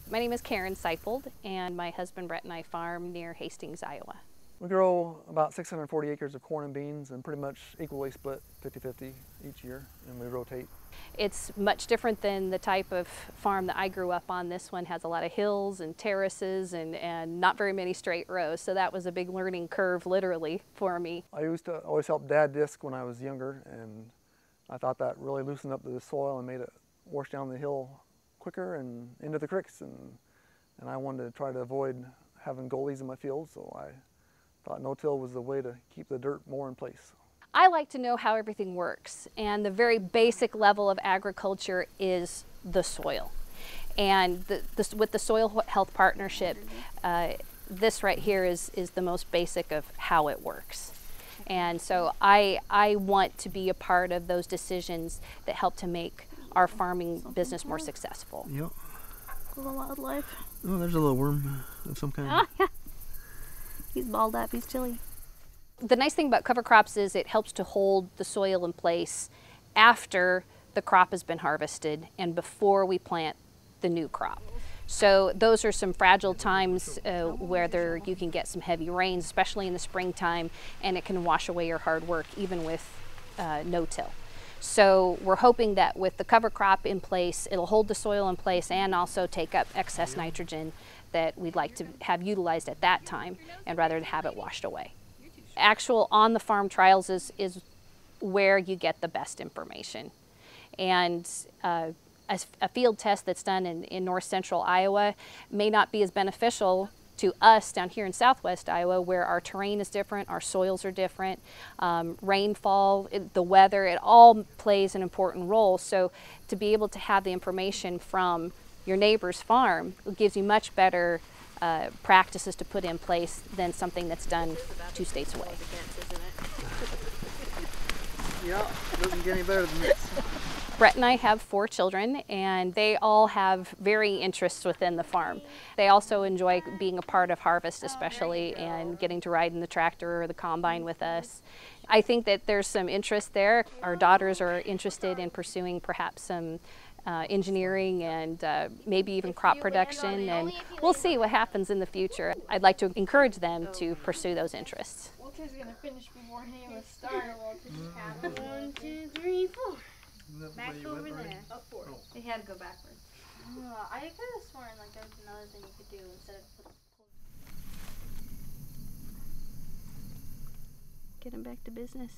My name is Karen Seipold, and my husband Brett and I farm near Hastings, Iowa. We grow about 640 acres of corn and beans and pretty much equally split 50-50 each year, and we rotate. It's much different than the type of farm that I grew up on. This one has a lot of hills and terraces and not very many straight rows, so that was a big learning curve literally for me. I used to always help Dad disc when I was younger, and I thought that really loosened up the soil and made it wash down the hill quicker and into the creeks, and I wanted to try to avoid having goalies in my field, so I thought no-till was the way to keep the dirt more in place. I like to know how everything works, and the very basic level of agriculture is the soil. And with the Soil Health Partnership, this right here is the most basic of how it works. And so I want to be a part of those decisions that help to make our farming business more successful. Yep. Little wildlife. Oh, there's a little worm of some kind. He's balled up, he's chilly. The nice thing about cover crops is it helps to hold the soil in place after the crop has been harvested and before we plant the new crop. So those are some fragile times where you can get some heavy rains, especially in the springtime, and it can wash away your hard work even with no-till. So we're hoping that with the cover crop in place, it'll hold the soil in place and also take up excess nitrogen that we'd like to have utilized at that time, and rather than have it washed away. Actual on-the-farm trials is where you get the best information. And a field test that's done in north central Iowa may not be as beneficial to us down here in southwest Iowa, where our terrain is different, our soils are different, rainfall, the weather, it all plays an important role. So to be able to have the information from your neighbor's farm gives you much better practices to put in place than something that's done 2 states away. Yeah, doesn't get any better than this. Brett and I have 4 children, and they all have varying interests within the farm. They also enjoy being a part of harvest especially, and getting to ride in the tractor or the combine with us. I think that there's some interest there. Our daughters are interested in pursuing perhaps some engineering and maybe even crop production, and we'll see what happens in the future. I'd like to encourage them to pursue those interests. Walter's gonna finish before any of us start. 1, 2, 3, 4. Back over there. Oh, 4. They had to go backwards. I could have sworn like there was another thing you could do instead of Get him back to business.